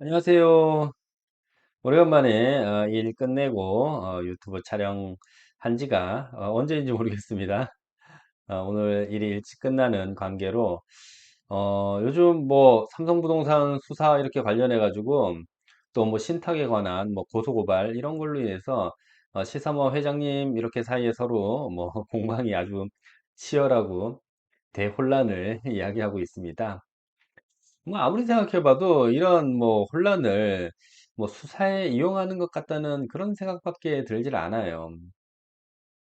안녕하세요. 오래간만에 일 끝내고 유튜브 촬영한 지가 언제인지 모르겠습니다. 오늘 일이 일찍 끝나는 관계로 요즘 뭐 삼성부동산 수사 이렇게 관련해 가지고 또 뭐 신탁에 관한 뭐 고소고발 이런 걸로 인해서 시사모 회장님 이렇게 사이에 서로 뭐 공방이 아주 치열하고 대혼란을 이야기하고 있습니다. 뭐 아무리 생각해 봐도 이런 뭐 혼란을 뭐 수사에 이용하는 것 같다는 그런 생각밖에 들질 않아요.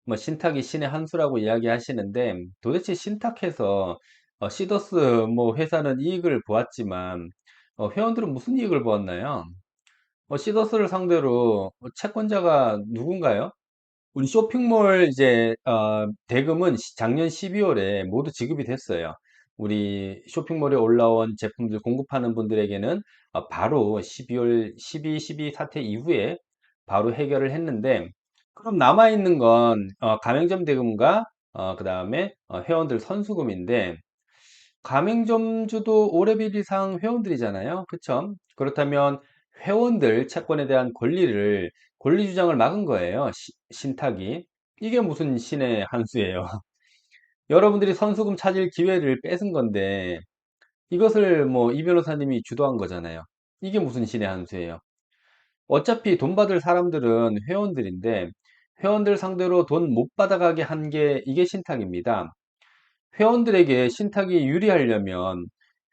뭐 신탁이 신의 한 수라고 이야기하시는데 도대체 신탁해서 시더스 뭐 회사는 이익을 보았지만 회원들은 무슨 이익을 보았나요? 시더스를 상대로 채권자가 누군가요? 우리 쇼핑몰 이제 대금은 작년 12월에 모두 지급이 됐어요. 우리 쇼핑몰에 올라온 제품들 공급하는 분들에게는 바로 12월 12 사태 이후에 바로 해결을 했는데, 그럼 남아있는 건 가맹점 대금과 그다음에 회원들 선수금인데, 가맹점주도 올해비리상 회원들이잖아요. 그쵸? 그렇다면 회원들 채권에 대한 권리 주장을 막은 거예요. 신탁이. 이게 무슨 신의 한 수예요. 여러분들이 선수금 차질 기회를 뺏은 건데, 이것을 뭐 이 변호사님이 주도한 거잖아요. 이게 무슨 신의 한 수예요. 어차피 돈 받을 사람들은 회원들인데, 회원들 상대로 돈 못 받아가게 한 게 이게 신탁입니다. 회원들에게 신탁이 유리하려면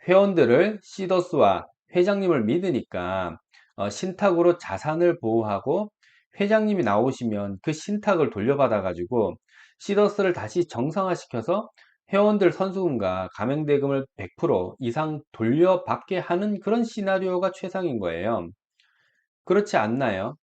회원들을 시더스와 회장님을 믿으니까 신탁으로 자산을 보호하고, 회장님이 나오시면 그 신탁을 돌려받아 가지고 시더스를 다시 정상화시켜서 회원들 선수금과 가맹대금을 100% 이상 돌려받게 하는 그런 시나리오가 최상인 거예요. 그렇지 않나요?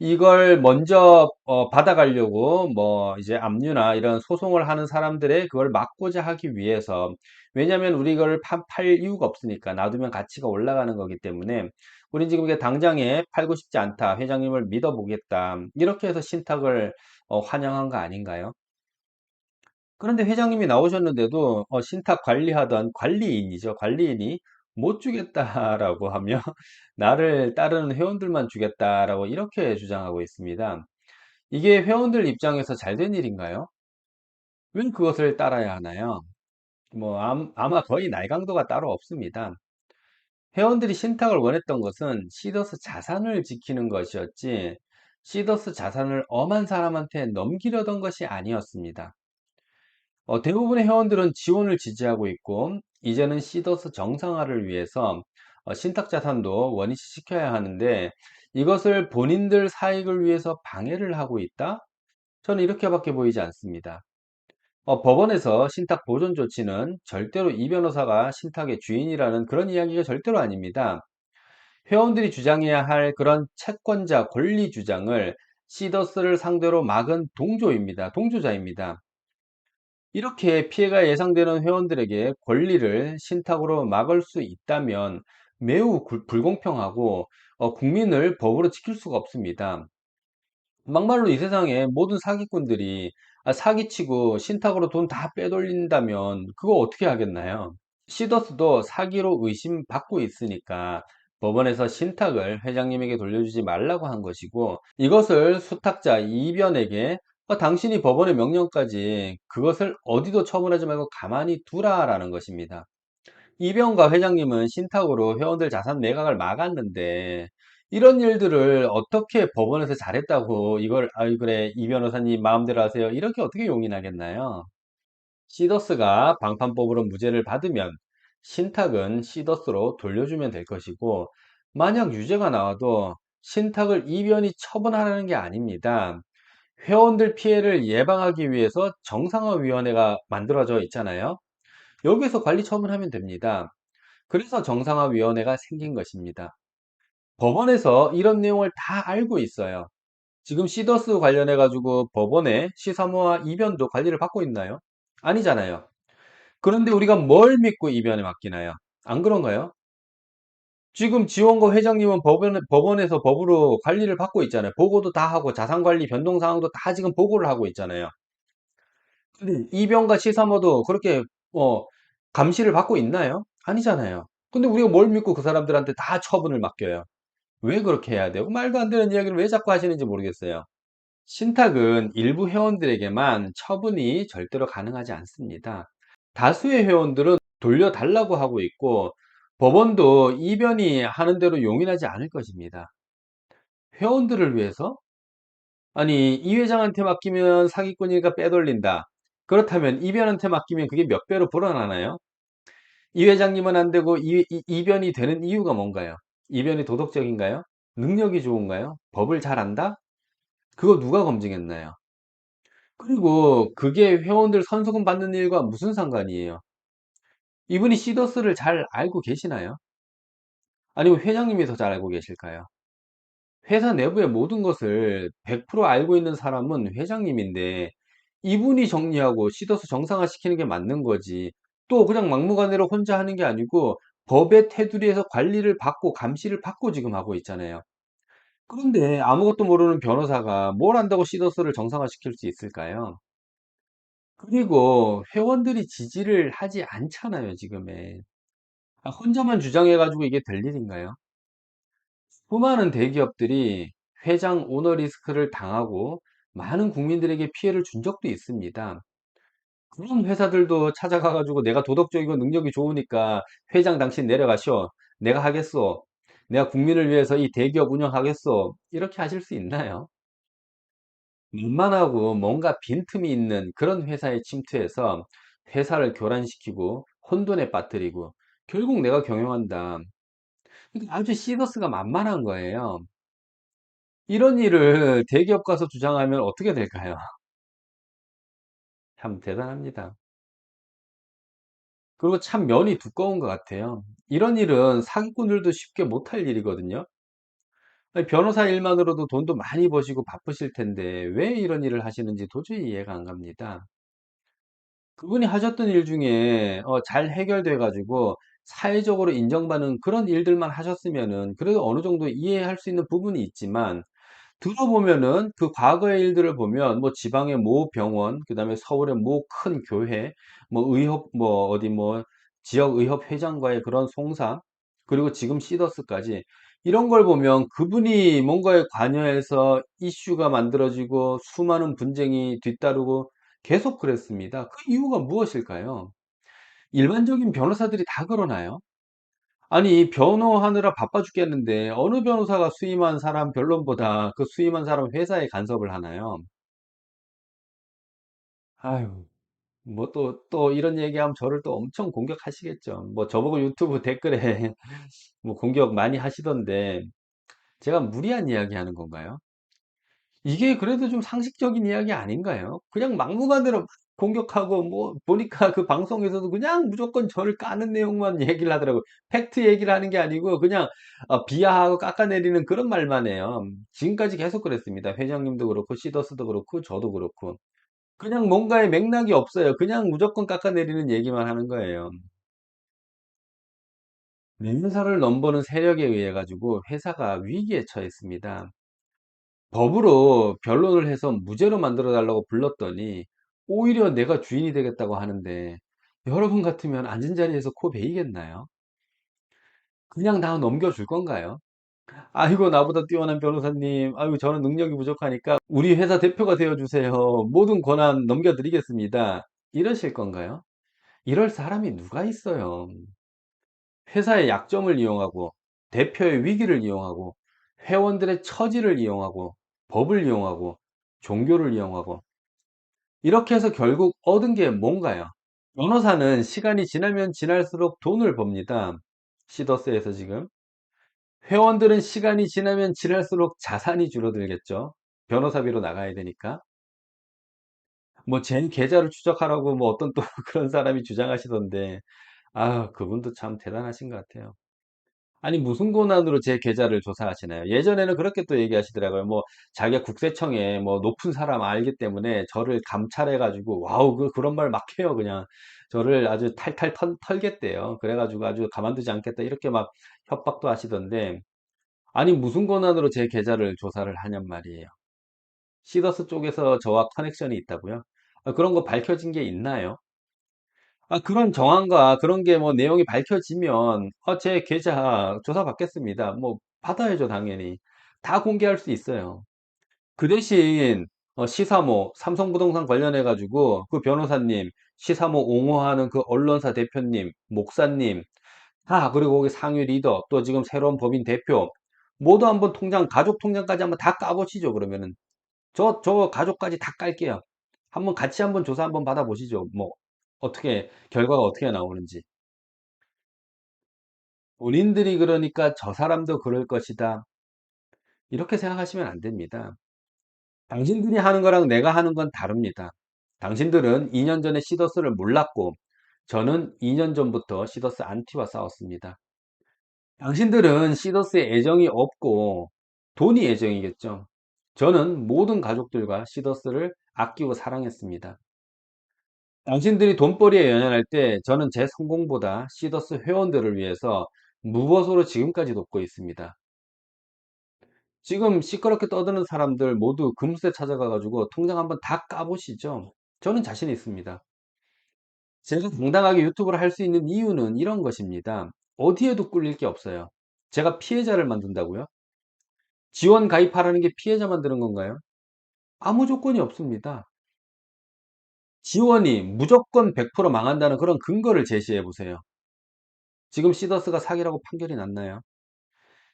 이걸 먼저 받아가려고 뭐 이제 압류나 이런 소송을 하는 사람들의 그걸 막고자 하기 위해서, 왜냐하면 우리 이걸 팔 이유가 없으니까, 놔두면 가치가 올라가는 거기 때문에 우린 지금 이게 당장에 팔고 싶지 않다, 회장님을 믿어보겠다, 이렇게 해서 신탁을 환영한 거 아닌가요? 그런데 회장님이 나오셨는데도 신탁 관리하던 관리인이죠. 관리인이 못 주겠다라고 하며 나를 따르는 회원들만 주겠다라고 이렇게 주장하고 있습니다. 이게 회원들 입장에서 잘 된 일인가요? 왜 그것을 따라야 하나요? 뭐 아마 거의 날강도가 따로 없습니다. 회원들이 신탁을 원했던 것은 시더스 자산을 지키는 것이었지, 시더스 자산을 엄한 사람한테 넘기려던 것이 아니었습니다. 대부분의 회원들은 지원을 지지하고 있고, 이제는 시더스 정상화를 위해서 신탁 자산도 원위치 시켜야 하는데, 이것을 본인들 사익을 위해서 방해를 하고 있다? 저는 이렇게밖에 보이지 않습니다. 법원에서 신탁 보존 조치는 절대로 이 변호사가 신탁의 주인이라는 그런 이야기가 절대로 아닙니다. 회원들이 주장해야 할 그런 채권자 권리 주장을 시더스를 상대로 막은 동조입니다. 동조자입니다. 이렇게 피해가 예상되는 회원들에게 권리를 신탁으로 막을 수 있다면 매우 불공평하고 국민을 법으로 지킬 수가 없습니다. 막말로 이 세상에 모든 사기꾼들이 사기치고 신탁으로 돈 다 빼돌린다면 그거 어떻게 하겠나요? 시더스도 사기로 의심받고 있으니까 법원에서 신탁을 회장님에게 돌려주지 말라고 한 것이고, 이것을 수탁자 이변에게 당신이 법원의 명령까지 그것을 어디도 처분하지 말고 가만히 두라라는 것입니다. 이병과 회장님은 신탁으로 회원들 자산 매각을 막았는데, 이런 일들을 어떻게 법원에서 잘했다고 이걸 아이 그래 이 변호사님 마음대로 하세요, 이렇게 어떻게 용인하겠나요? 시더스가 방판법으로 무죄를 받으면 신탁은 시더스로 돌려주면 될 것이고, 만약 유죄가 나와도 신탁을 이변이 처분하라는 게 아닙니다. 회원들 피해를 예방하기 위해서 정상화위원회가 만들어져 있잖아요. 여기서 관리 처분하면 됩니다. 그래서 정상화위원회가 생긴 것입니다. 법원에서 이런 내용을 다 알고 있어요. 지금 시더스 관련해 가지고 법원에 시사모아 이변도 관리를 받고 있나요? 아니잖아요. 그런데 우리가 뭘 믿고 이변에 맡기나요? 안 그런가요? 지금 지원거 회장님은 법원에서 법으로 관리를 받고 있잖아요. 보고도 다 하고 자산관리 변동 사항도 다 지금 보고를 하고 있잖아요. 근데 이변과 시사모도 그렇게 어, 감시를 받고 있나요? 아니잖아요. 근데 우리가 뭘 믿고 그 사람들한테 다 처분을 맡겨요? 왜 그렇게 해야 돼요? 말도 안 되는 이야기를 왜 자꾸 하시는지 모르겠어요. 신탁은 일부 회원들에게만 처분이 절대로 가능하지 않습니다. 다수의 회원들은 돌려달라고 하고 있고, 법원도 이변이 하는 대로 용인하지 않을 것입니다. 회원들을 위해서? 아니, 이 회장한테 맡기면 사기꾼이니까 빼돌린다. 그렇다면 이변한테 맡기면 그게 몇 배로 불어나나요? 이 회장님은 안 되고 이변이 되는 이유가 뭔가요? 이변이 도덕적인가요? 능력이 좋은가요? 법을 잘 안다? 그거 누가 검증했나요? 그리고 그게 회원들 선수금 받는 일과 무슨 상관이에요? 이분이 시더스를 잘 알고 계시나요? 아니면 회장님이 더 잘 알고 계실까요? 회사 내부의 모든 것을 100% 알고 있는 사람은 회장님인데 이분이 정리하고 시더스 정상화시키는 게 맞는 거지. 또 그냥 막무가내로 혼자 하는 게 아니고 법의 테두리에서 관리를 받고 감시를 받고 지금 하고 있잖아요. 그런데 아무것도 모르는 변호사가 뭘 안다고 시더스를 정상화시킬 수 있을까요? 그리고 회원들이 지지를 하지 않잖아요, 지금에. 혼자만 주장해가지고 이게 될 일인가요? 수많은 대기업들이 회장 오너 리스크를 당하고 많은 국민들에게 피해를 준 적도 있습니다. 그런 회사들도 찾아가가지고 내가 도덕적이고 능력이 좋으니까 회장 당신 내려가시오. 내가 하겠소. 내가 국민을 위해서 이 대기업 운영하겠소. 이렇게 하실 수 있나요? 만만하고 뭔가 빈틈이 있는 그런 회사에 침투해서 회사를 교란시키고 혼돈에 빠뜨리고 결국 내가 경영한다. 그러니까 아주 시너스가 만만한 거예요. 이런 일을 대기업 가서 주장하면 어떻게 될까요? 참 대단합니다. 그리고 참 면이 두꺼운 것 같아요. 이런 일은 사기꾼들도 쉽게 못할 일이거든요. 아니, 변호사 일만으로도 돈도 많이 버시고 바쁘실 텐데 왜 이런 일을 하시는지 도저히 이해가 안 갑니다. 그분이 하셨던 일 중에 잘 해결돼 가지고 사회적으로 인정받는 그런 일들만 하셨으면은 그래도 어느 정도 이해할 수 있는 부분이 있지만 들어보면은 그 과거의 일들을 보면 뭐 지방의 모 병원, 그다음에 서울의 모 큰 교회, 뭐 의협 뭐 어디 뭐 지역 의협 회장과의 그런 송사, 그리고 지금 시더스까지 이런 걸 보면 그분이 뭔가에 관여해서 이슈가 만들어지고 수많은 분쟁이 뒤따르고 계속 그랬습니다. 그 이유가 무엇일까요? 일반적인 변호사들이 다 그러나요? 아니, 변호하느라 바빠 죽겠는데 어느 변호사가 수임한 사람 변론보다 그 수임한 사람 회사에 간섭을 하나요? 아유, 뭐 또 이런 얘기하면 저를 또 엄청 공격하시겠죠. 뭐 저보고 유튜브 댓글에 뭐 공격 많이 하시던데 제가 무리한 이야기 하는 건가요? 이게 그래도 좀 상식적인 이야기 아닌가요? 그냥 막무가내로 막 공격하고 뭐 보니까 그 방송에서도 그냥 무조건 저를 까는 내용만 얘기를 하더라고요. 팩트 얘기를 하는 게 아니고 그냥 비하하고 깎아내리는 그런 말만 해요. 지금까지 계속 그랬습니다. 회장님도 그렇고 시더스도 그렇고 저도 그렇고 그냥 뭔가의 맥락이 없어요. 그냥 무조건 깎아내리는 얘기만 하는 거예요. 회사를 넘보는 세력에 의해 가지고 회사가 위기에 처했습니다. 법으로 변론을 해서 무죄로 만들어 달라고 불렀더니 오히려 내가 주인이 되겠다고 하는데 여러분 같으면 앉은 자리에서 코 베이겠나요? 그냥 다 넘겨줄 건가요? 아이고 나보다 뛰어난 변호사님, 아이고 저는 능력이 부족하니까 우리 회사 대표가 되어주세요. 모든 권한 넘겨드리겠습니다. 이러실 건가요? 이럴 사람이 누가 있어요? 회사의 약점을 이용하고 대표의 위기를 이용하고 회원들의 처지를 이용하고 법을 이용하고 종교를 이용하고 이렇게 해서 결국 얻은 게 뭔가요? 변호사는 시간이 지나면 지날수록 돈을 법니다. 시더스에서 지금. 회원들은 시간이 지나면 지날수록 자산이 줄어들겠죠. 변호사비로 나가야 되니까. 뭐 제 계좌를 추적하라고 뭐 어떤 또 그런 사람이 주장하시던데, 아, 그분도 참 대단하신 것 같아요. 아니, 무슨 권한으로 제 계좌를 조사하시나요? 예전에는 그렇게 또 얘기하시더라고요. 뭐, 자기가 국세청에 뭐 높은 사람 알기 때문에 저를 감찰해가지고, 와우, 그런 말 막 해요, 그냥. 저를 아주 탈탈 털겠대요. 그래가지고 아주 가만두지 않겠다. 이렇게 막 협박도 하시던데, 아니, 무슨 권한으로 제 계좌를 조사를 하냔 말이에요. 시더스 쪽에서 저와 커넥션이 있다고요? 그런 거 밝혀진 게 있나요? 그런 정황과 그런 게 뭐 내용이 밝혀지면 제 계좌 조사받겠습니다. 뭐 받아야죠, 당연히. 다 공개할 수 있어요. 그 대신 시사모 삼성부동산 관련해 가지고 그 변호사님, 시사모 옹호하는 그 언론사 대표님, 목사님 그리고 거기 상위 리더 또 지금 새로운 법인 대표 모두 한번 통장 가족 통장까지 한번 다 까보시죠. 그러면은 저 가족까지 다 깔게요. 한번 같이 한번 조사 한번 받아보시죠. 뭐 어떻게 결과가 어떻게 나오는지. 본인들이 그러니까 저 사람도 그럴 것이다. 이렇게 생각하시면 안 됩니다. 당신들이 하는 거랑 내가 하는 건 다릅니다. 당신들은 2년 전에 시더스를 몰랐고 저는 2년 전부터 시더스 안티와 싸웠습니다. 당신들은 시더스에 애정이 없고 돈이 애정이겠죠. 저는 모든 가족들과 시더스를 아끼고 사랑했습니다. 당신들이 돈벌이에 연연할 때 저는 제 성공보다 시더스 회원들을 위해서 무보수로 지금까지 돕고 있습니다. 지금 시끄럽게 떠드는 사람들 모두 금세 찾아가가지고 통장 한번 다 까보시죠. 저는 자신 있습니다. 제가 당당하게 유튜브를 할 수 있는 이유는 이런 것입니다. 어디에도 꿀릴 게 없어요. 제가 피해자를 만든다고요? 지원 가입하라는 게 피해자 만드는 건가요? 아무 조건이 없습니다. 지원이 무조건 100% 망한다는 그런 근거를 제시해 보세요. 지금 시더스가 사기라고 판결이 났나요?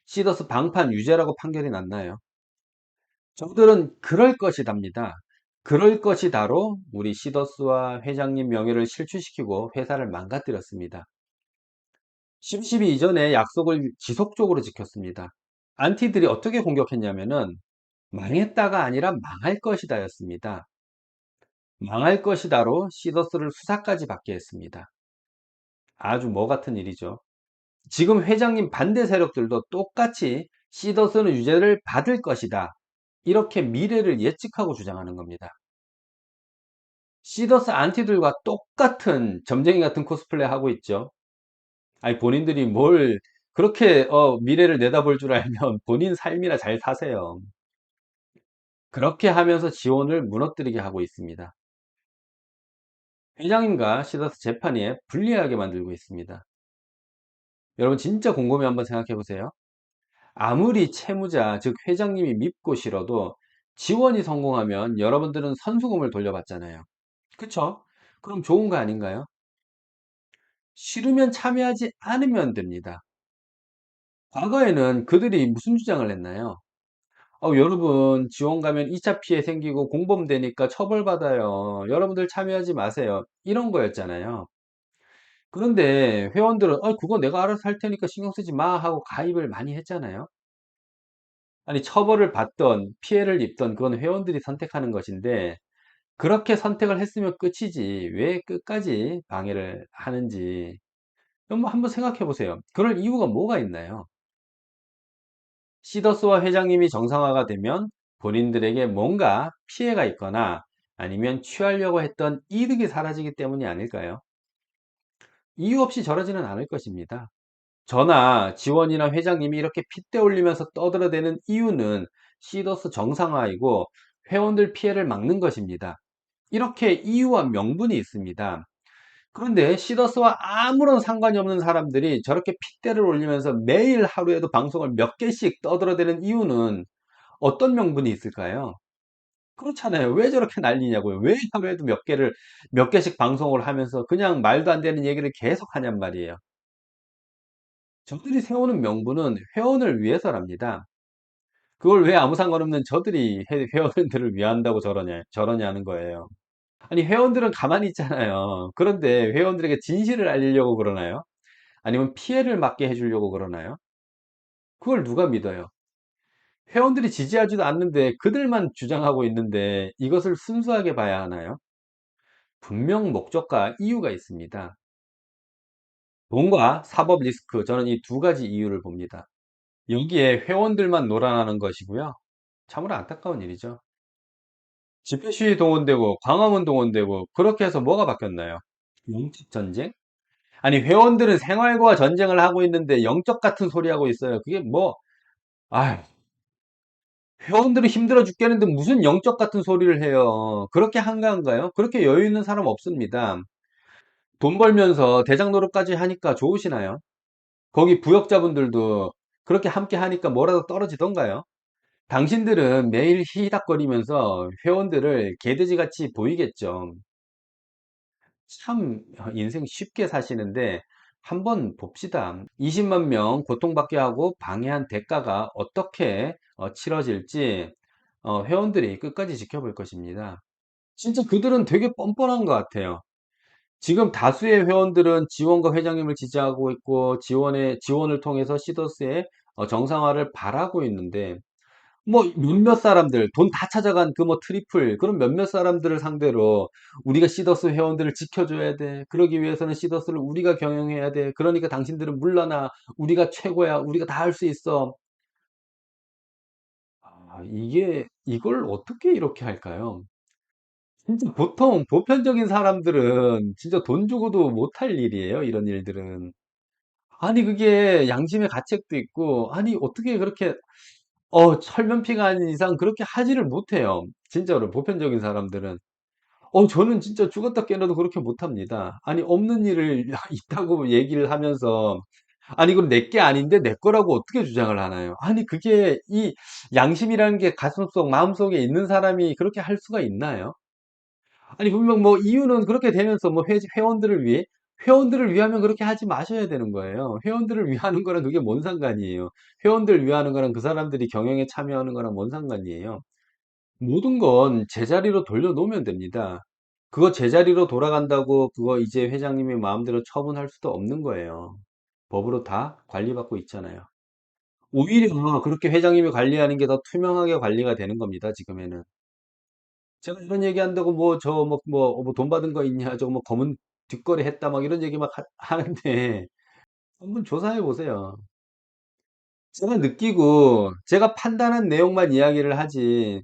시더스 방판 유죄라고 판결이 났나요? 저들은 그럴 것이답니다. 그럴 것이다로 우리 시더스와 회장님 명예를 실추시키고 회사를 망가뜨렸습니다. 심심이 이전에 약속을 지속적으로 지켰습니다. 안티들이 어떻게 공격했냐면은 망했다가 아니라 망할 것이다 였습니다. 망할 것이다로 시더스를 수사까지 받게 했습니다. 아주 뭐 같은 일이죠. 지금 회장님 반대 세력들도 똑같이 시더스는 유죄를 받을 것이다. 이렇게 미래를 예측하고 주장하는 겁니다. 시더스 안티들과 똑같은 점쟁이 같은 코스플레이 하고 있죠. 아니 본인들이 뭘 그렇게 미래를 내다볼 줄 알면 본인 삶이나 잘 사세요. 그렇게 하면서 지원을 무너뜨리게 하고 있습니다. 회장님과 시더스 재판에 불리하게 만들고 있습니다. 여러분 진짜 곰곰이 한번 생각해 보세요. 아무리 채무자, 즉 회장님이 밉고 싫어도 지원이 성공하면 여러분들은 선수금을 돌려받잖아요. 그쵸? 그럼 좋은 거 아닌가요? 싫으면 참여하지 않으면 됩니다. 과거에는 그들이 무슨 주장을 했나요? 여러분 지원 가면 2차 피해 생기고 공범되니까 처벌받아요. 여러분들 참여하지 마세요. 이런 거였잖아요. 그런데 회원들은 그거 내가 알아서 할 테니까 신경 쓰지 마 하고 가입을 많이 했잖아요. 아니 처벌을 받던 피해를 입던 그건 회원들이 선택하는 것인데 그렇게 선택을 했으면 끝이지 왜 끝까지 방해를 하는지 한번 생각해 보세요. 그럴 이유가 뭐가 있나요? 시더스와 회장님이 정상화가 되면 본인들에게 뭔가 피해가 있거나 아니면 취하려고 했던 이득이 사라지기 때문이 아닐까요? 이유 없이 저러지는 않을 것입니다. 저나 지원이나 회장님이 이렇게 핏대 올리면서 떠들어대는 이유는 시더스 정상화이고 회원들 피해를 막는 것입니다. 이렇게 이유와 명분이 있습니다. 그런데 시더스와 아무런 상관이 없는 사람들이 저렇게 핏대를 올리면서 매일 하루에도 방송을 몇 개씩 떠들어대는 이유는 어떤 명분이 있을까요? 그렇잖아요. 왜 저렇게 난리냐고요. 왜 하루에도 몇 개씩 방송을 하면서 그냥 말도 안 되는 얘기를 계속 하냔 말이에요. 저들이 세우는 명분은 회원을 위해서랍니다. 그걸 왜 아무 상관없는 저들이 회원들을 위한다고 저러냐는 거예요. 아니, 회원들은 가만히 있잖아요. 그런데 회원들에게 진실을 알리려고 그러나요? 아니면 피해를 막게 해주려고 그러나요? 그걸 누가 믿어요? 회원들이 지지하지도 않는데 그들만 주장하고 있는데 이것을 순수하게 봐야 하나요? 분명 목적과 이유가 있습니다. 돈과 사법 리스크, 저는 이 두 가지 이유를 봅니다. 여기에 회원들만 놀아나는 것이고요. 참으로 안타까운 일이죠. 집회 시위 동원되고 광화문 동원되고 그렇게 해서 뭐가 바뀌었나요? 영적 전쟁? 아니 회원들은 생활과 전쟁을 하고 있는데 영적 같은 소리 하고 있어요. 그게 뭐 아, 회원들은 힘들어 죽겠는데 무슨 영적 같은 소리를 해요. 그렇게 한가한가요? 그렇게 여유 있는 사람 없습니다. 돈 벌면서 대장 노릇까지 하니까 좋으시나요? 거기 부역자분들도 그렇게 함께 하니까 뭐라도 떨어지던가요? 당신들은 매일 히히닥거리면서 회원들을 개돼지같이 보이겠죠. 참 인생 쉽게 사시는데 한번 봅시다. 20만 명 고통받게 하고 방해한 대가가 어떻게 치러질지 회원들이 끝까지 지켜볼 것입니다. 진짜 그들은 되게 뻔뻔한 것 같아요. 지금 다수의 회원들은 지원과 회장님을 지지하고 있고 지원을 통해서 시더스의 정상화를 바라고 있는데 뭐 몇몇 사람들 돈 다 찾아간 그 뭐 트리플 그런 몇몇 사람들을 상대로 우리가 시더스 회원들을 지켜줘야 돼. 그러기 위해서는 시더스를 우리가 경영해야 돼. 그러니까 당신들은 물러나. 우리가 최고야. 우리가 다 할 수 있어. 이게 이걸 어떻게 이렇게 할까요? 진짜 보통 보편적인 사람들은 진짜 돈 주고도 못할 일이에요. 이런 일들은. 아니 그게 양심의 가책도 있고 아니 어떻게 그렇게 철면피가 아닌 이상 그렇게 하지를 못해요. 진짜로 보편적인 사람들은. 저는 진짜 죽었다 깨어나도 그렇게 못합니다. 아니 없는 일을 있다고 얘기를 하면서 아니 이건 내 게 아닌데 내 거라고 어떻게 주장을 하나요? 아니 그게 이 양심이라는 게 가슴속 마음속에 있는 사람이 그렇게 할 수가 있나요? 아니 분명 뭐 이유는 그렇게 되면서 뭐 회원들을 위해 회원들을 위하면 그렇게 하지 마셔야 되는 거예요. 회원들을 위하는 거랑 그게 뭔 상관이에요. 회원들을 위하는 거랑 그 사람들이 경영에 참여하는 거랑 뭔 상관이에요. 모든 건 제자리로 돌려놓으면 됩니다. 그거 제자리로 돌아간다고 그거 이제 회장님이 마음대로 처분할 수도 없는 거예요. 법으로 다 관리받고 있잖아요. 오히려 그렇게 회장님이 관리하는 게 더 투명하게 관리가 되는 겁니다, 지금에는. 제가 이런 얘기한다고 뭐 저 뭐 돈 받은 거 있냐, 저거 뭐 검은 뒷거래 했다 막 이런 얘기 막 하는데 한번 조사해 보세요. 제가 느끼고 제가 판단한 내용만 이야기를 하지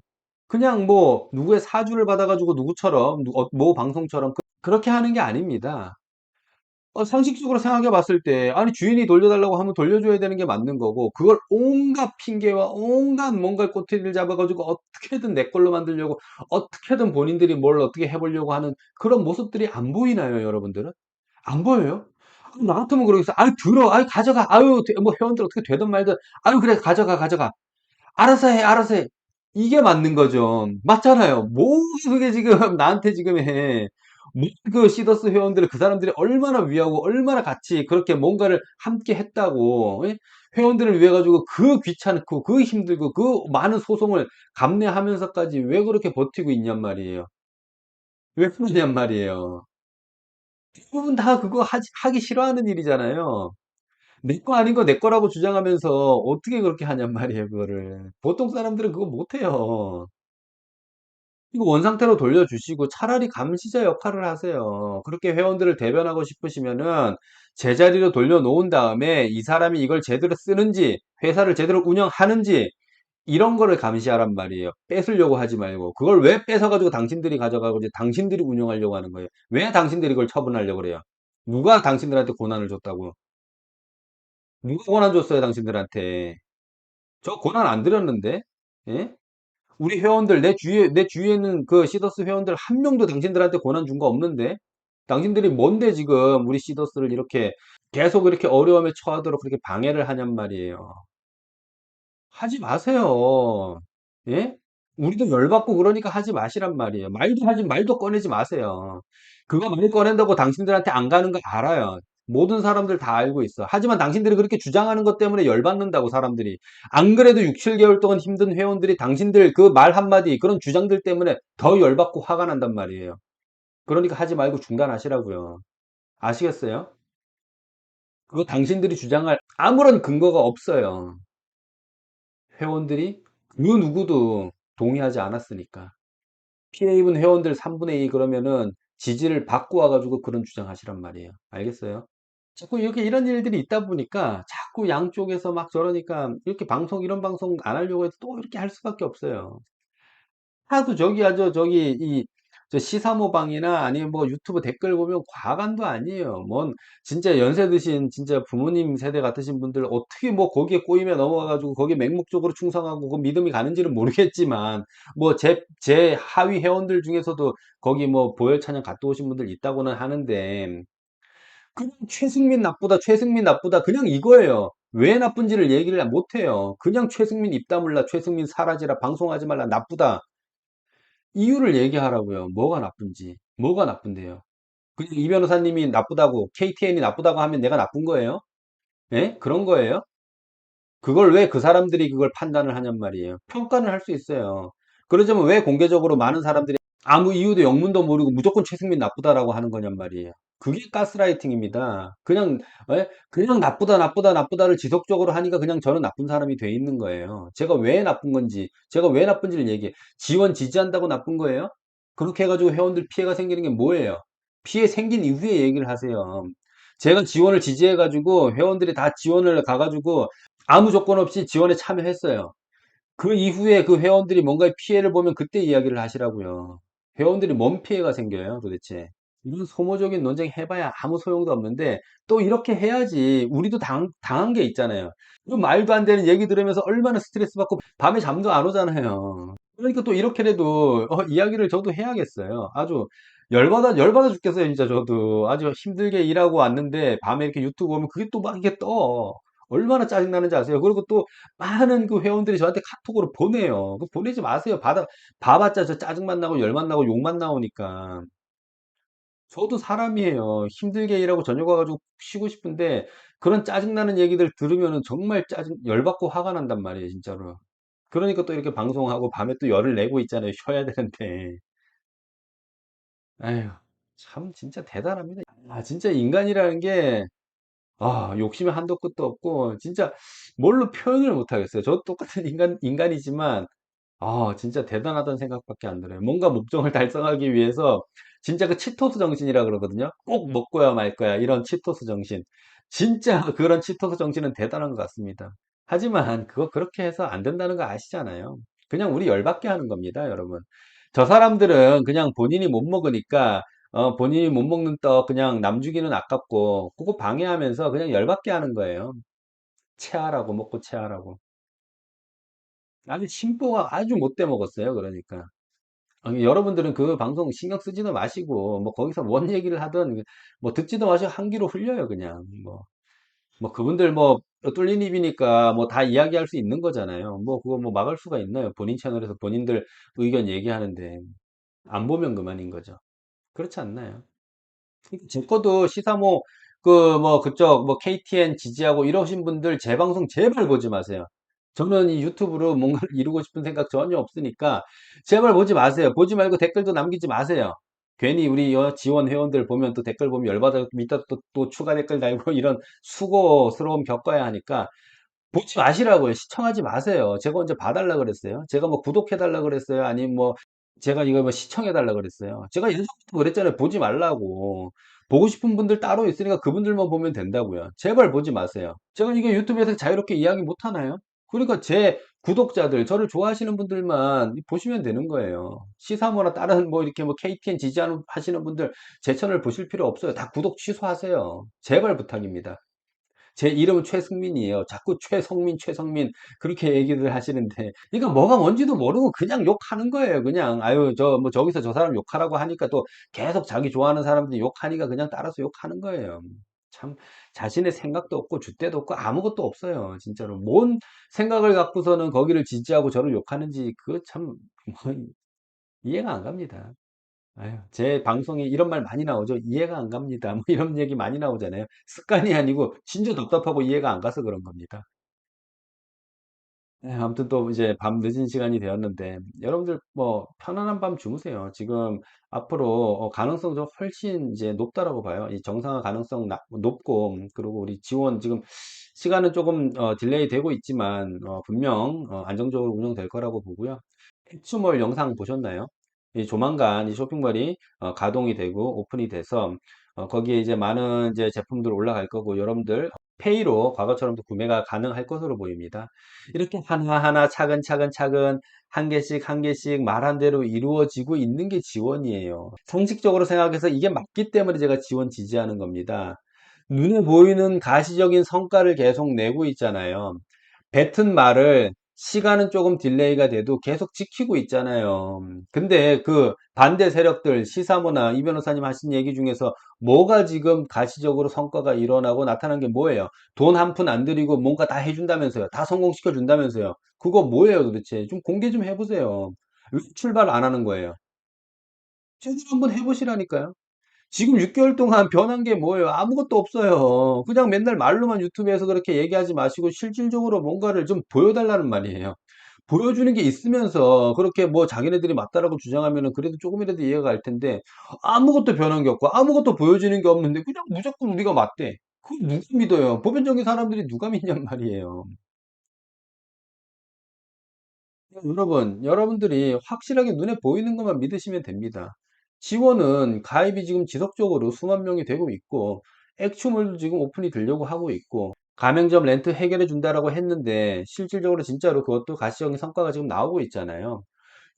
그냥 뭐 누구의 사주를 받아가지고 누구처럼 모 방송처럼 그렇게 하는 게 아닙니다. 상식적으로 생각해 봤을 때 아니 주인이 돌려달라고 하면 돌려줘야 되는 게 맞는 거고 그걸 온갖 핑계와 온갖 뭔가 꼬투리를 잡아가지고 어떻게든 내 걸로 만들려고 어떻게든 본인들이 뭘 어떻게 해보려고 하는 그런 모습들이 안 보이나요, 여러분들은? 안 보여요? 나 같으면 그러겠어. 아유 들어, 아유 가져가, 아유 뭐 회원들 어떻게 되든 말든, 아유 그래 가져가 가져가. 알아서 해, 알아서 해. 이게 맞는 거죠. 맞잖아요. 뭐 그게 지금 나한테 지금 해. 뭐그 시더스 회원들을 그 사람들이 얼마나 위하고 얼마나 같이 그렇게 뭔가를 함께 했다고 예? 회원들을 위해 가지고 그 귀찮고 그 힘들고 그 많은 소송을 감내하면서까지 왜 그렇게 버티고 있냔 말이에요. 왜 그러냔 말이에요. 대부분 다 그거 하기 싫어하는 일이잖아요. 내 거 아닌 거 내 거라고 주장하면서 어떻게 그렇게 하냔 말이에요, 그거를. 보통 사람들은 그거 못해요. 이거 원상태로 돌려주시고 차라리 감시자 역할을 하세요. 그렇게 회원들을 대변하고 싶으시면은 제자리로 돌려놓은 다음에 이 사람이 이걸 제대로 쓰는지, 회사를 제대로 운영하는지, 이런 거를 감시하란 말이에요. 뺏으려고 하지 말고. 그걸 왜 뺏어가지고 당신들이 가져가고 이제 당신들이 운영하려고 하는 거예요. 왜 당신들이 이걸 처분하려고 그래요? 누가 당신들한테 권한을 줬다고? 누가 권한 줬어요, 당신들한테? 저 권한 안 드렸는데? 예? 우리 회원들, 내 주위에는 그 시더스 회원들 한 명도 당신들한테 권한 준 거 없는데? 당신들이 뭔데 지금 우리 시더스를 이렇게 계속 이렇게 어려움에 처하도록 그렇게 방해를 하냔 말이에요. 하지 마세요. 예? 우리도 열받고 그러니까 하지 마시란 말이에요. 말도 꺼내지 마세요. 그거 말 꺼낸다고 당신들한테 안 가는 거 알아요. 모든 사람들 다 알고 있어. 하지만 당신들이 그렇게 주장하는 것 때문에 열받는다고 사람들이. 안 그래도 6, 7개월 동안 힘든 회원들이 당신들 그 말 한마디 그런 주장들 때문에 더 열받고 화가 난단 말이에요. 그러니까 하지 말고 중단하시라고요. 아시겠어요? 그거 당신들이 주장할 아무런 근거가 없어요. 회원들이 그 누구도 동의하지 않았으니까. 피해 입은 회원들 3분의 2 그러면은 지지를 받고 와가지고 그런 주장하시란 말이에요. 알겠어요? 자꾸 이렇게 이런 일들이 있다 보니까 자꾸 양쪽에서 막 저러니까 이렇게 이런 방송 안 하려고 해도 또 이렇게 할 수밖에 없어요. 하도 저기 하죠. 저기 저 시사모방이나 아니면 뭐 유튜브 댓글 보면 과간도 아니에요. 뭔 진짜 연세 드신 진짜 부모님 세대 같으신 분들 어떻게 뭐 거기에 꼬임에 넘어가 가지고 거기에 맹목적으로 충성하고 그 믿음이 가는지는 모르겠지만 뭐 제 하위 회원들 중에서도 거기 뭐 보혈 찬양 갔다 오신 분들 있다고는 하는데 그냥 최승민 나쁘다, 최승민 나쁘다. 그냥 이거예요. 왜 나쁜지를 얘기를 못해요. 그냥 최승민 입 다물라, 최승민 사라지라, 방송하지 말라, 나쁘다. 이유를 얘기하라고요. 뭐가 나쁜지. 뭐가 나쁜데요. 그냥 이 변호사님이 나쁘다고, KTN이 나쁘다고 하면 내가 나쁜 거예요? 예? 그런 거예요? 그걸 왜 그 사람들이 그걸 판단을 하냔 말이에요. 평가는 할 수 있어요. 그러자면 왜 공개적으로 많은 사람들이 아무 이유도 영문도 모르고 무조건 최승민 나쁘다라고 하는 거냔 말이에요. 그게 가스라이팅입니다. 그냥 그냥 나쁘다 나쁘다 나쁘다를 지속적으로 하니까 그냥 저는 나쁜 사람이 돼 있는 거예요. 제가 왜 나쁜 건지, 제가 왜 나쁜지를 얘기해. 지원 지지한다고 나쁜 거예요? 그렇게 해가지고 회원들 피해가 생기는 게 뭐예요? 피해 생긴 이후에 얘기를 하세요. 제가 지원을 지지해가지고 회원들이 다 지원을 가가지고 아무 조건 없이 지원에 참여했어요. 그 이후에 그 회원들이 뭔가 피해를 보면 그때 이야기를 하시라고요. 회원들이 뭔 피해가 생겨요, 도대체. 이런 소모적인 논쟁 해봐야 아무 소용도 없는데 또 이렇게 해야지 우리도 당한 게 있잖아요. 그 말도 안 되는 얘기 들으면서 얼마나 스트레스 받고 밤에 잠도 안 오잖아요. 그러니까 또 이렇게라도 이야기를 저도 해야겠어요. 아주 열받아 죽겠어요, 진짜 저도. 아주 힘들게 일하고 왔는데 밤에 이렇게 유튜브 보면 그게 또 막 이게 떠. 얼마나 짜증나는지 아세요? 그리고 또 많은 그 회원들이 저한테 카톡으로 보내요. 그 보내지 마세요. 봐봤자 저 짜증만 나고 열만 나고 욕만 나오니까. 저도 사람이에요. 힘들게 일하고 저녁 와가지고 쉬고 싶은데 그런 짜증나는 얘기들 들으면은 정말 열받고 화가 난단 말이에요, 진짜로. 그러니까 또 이렇게 방송하고 밤에 또 열을 내고 있잖아요. 쉬어야 되는데. 아휴, 참 진짜 대단합니다. 아, 진짜 인간이라는 게 욕심이 한도 끝도 없고 진짜 뭘로 표현을 못 하겠어요. 저 똑같은 인간이지만 진짜 대단하다는 생각밖에 안 들어요. 뭔가 목적을 달성하기 위해서 진짜 그 치토스 정신이라 그러거든요. 꼭 먹고야 말 거야. 이런 치토스 정신. 진짜 그런 치토스 정신은 대단한 것 같습니다. 하지만 그거 그렇게 해서 안 된다는 거 아시잖아요. 그냥 우리 열받게 하는 겁니다, 여러분. 저 사람들은 그냥 본인이 못 먹으니까 본인이 못 먹는 떡 그냥 남 주기는 아깝고 그거 방해하면서 그냥 열받게 하는 거예요. 체하라고 먹고 체하라고. 아주 심보가 아주 못돼 먹었어요. 그러니까. 아니, 여러분들은 그 방송 신경 쓰지도 마시고, 뭐, 거기서 뭔 얘기를 하든, 뭐, 듣지도 마시고, 한 귀로 흘려요, 그냥. 그분들 뭐, 뚫린 입이니까, 뭐, 다 이야기할 수 있는 거잖아요. 뭐, 그거 뭐, 막을 수가 있나요? 본인 채널에서 본인들 의견 얘기하는데, 안 보면 그만인 거죠. 그렇지 않나요? 제 거도 시사모 그쪽 뭐 KTN 지지하고 이러신 분들 제 방송 제발 보지 마세요. 저는 이 유튜브로 뭔가를 이루고 싶은 생각 전혀 없으니까 제발 보지 마세요. 보지 말고 댓글도 남기지 마세요. 괜히 우리 지원 회원들 보면 또 댓글 보면 열받아 밑에 또 추가 댓글 달고 이런 수고스러움 겪어야 하니까 보지 마시라고요. 시청하지 마세요. 제가 언제 봐달라 그랬어요? 제가 뭐 구독해달라 그랬어요? 아니면 뭐 제가 이거 뭐 시청해달라 그랬어요? 제가 예전부터 그랬잖아요. 보지 말라고. 보고 싶은 분들 따로 있으니까 그분들만 보면 된다고요. 제발 보지 마세요. 제가 이게 유튜브에서 자유롭게 이야기 못 하나요? 그러니까 제 구독자들, 저를 좋아하시는 분들만 보시면 되는 거예요. 시사모나 다른 뭐 이렇게 뭐 KTN 하시는 분들 제 채널 보실 필요 없어요. 다 구독 취소하세요. 제발 부탁입니다. 제 이름은 최승민이에요. 자꾸 최성민, 최성민 그렇게 얘기를 하시는데 그러니까 뭐가 뭔지도 모르고 그냥 욕하는 거예요. 그냥 아유 저 뭐 저기서 저 사람 욕하라고 하니까 또 계속 자기 좋아하는 사람들이 욕하니까 그냥 따라서 욕하는 거예요. 참 자신의 생각도 없고 줏대도 없고 아무것도 없어요. 진짜로 뭔 생각을 갖고서는 거기를 지지하고 저를 욕하는지 그거 참 뭐 이해가 안 갑니다. 아유, 제 방송에 이런 말 많이 나오죠. 이해가 안 갑니다. 뭐 이런 얘기 많이 나오잖아요. 습관이 아니고 진짜 답답하고 이해가 안 가서 그런 겁니다. 네, 아무튼 또 이제 밤 늦은 시간이 되었는데 여러분들 뭐 편안한 밤 주무세요. 지금 앞으로 가능성 좀 훨씬 이제 높다라고 봐요. 이 정상화 가능성 높고 그리고 우리 지원 지금 시간은 조금 딜레이 되고 있지만 분명 안정적으로 운영될 거라고 보고요. ಹೆಚ್ಚ츠몰 영상 보셨나요? 이 조만간 이 쇼핑몰이 가동이 되고 오픈이 돼서 거기에 이제 많은 이제 제품들 올라갈 거고 여러분들 페이로 과거처럼도 구매가 가능할 것으로 보입니다. 이렇게 하나하나 차근차근 한 개씩 한 개씩 말한 대로 이루어지고 있는 게 지원이에요. 상식적으로 생각해서 이게 맞기 때문에 제가 지원 지지하는 겁니다. 눈에 보이는 가시적인 성과를 계속 내고 있잖아요. 뱉은 말을 시간은 조금 딜레이가 돼도 계속 지키고 있잖아요. 근데 그 반대 세력들, 시사모나 이 변호사님 하신 얘기 중에서 뭐가 지금 가시적으로 성과가 일어나고 나타난 게 뭐예요? 돈 한 푼 안 들이고 뭔가 다 해준다면서요. 다 성공시켜 준다면서요. 그거 뭐예요 도대체? 좀 공개 좀 해보세요. 왜 출발 안 하는 거예요? 제대로 한번 해보시라니까요. 지금 6개월 동안 변한 게 뭐예요? 아무것도 없어요. 그냥 맨날 말로만 유튜브에서 그렇게 얘기하지 마시고 실질적으로 뭔가를 좀 보여달라는 말이에요. 보여주는 게 있으면서 그렇게 뭐 자기네들이 맞다라고 주장하면은 그래도 조금이라도 이해가 갈 텐데 아무것도 변한 게 없고 아무것도 보여지는 게 없는데 그냥 무조건 우리가 맞대. 그걸 누가 믿어요? 보편적인 사람들이 누가 믿냔 말이에요. 여러분, 여러분들이 확실하게 눈에 보이는 것만 믿으시면 됩니다. 지원은 가입이 지금 지속적으로 수만 명이 되고 있고, 액추물도 지금 오픈이 되려고 하고 있고, 가맹점 렌트 해결해 준다라고 했는데, 실질적으로 진짜로 그것도 가시적인 성과가 지금 나오고 있잖아요.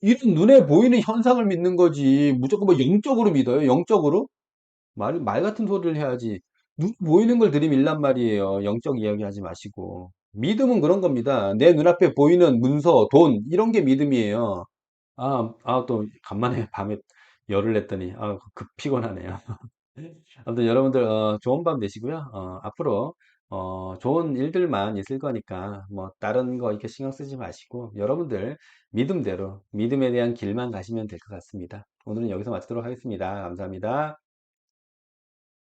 이런 눈에 보이는 현상을 믿는 거지. 무조건 뭐 영적으로 믿어요? 영적으로? 말 같은 소리를 해야지. 눈 보이는 걸 들이밀란 말이에요. 영적 이야기 하지 마시고. 믿음은 그런 겁니다. 내 눈앞에 보이는 문서, 돈, 이런 게 믿음이에요. 또, 간만에 밤에 열을 냈더니, 급 피곤하네요. 아무튼 여러분들, 좋은 밤 되시고요. 앞으로, 좋은 일들만 있을 거니까, 뭐, 다른 거 이렇게 신경 쓰지 마시고, 여러분들 믿음대로, 믿음에 대한 길만 가시면 될 것 같습니다. 오늘은 여기서 마치도록 하겠습니다. 감사합니다.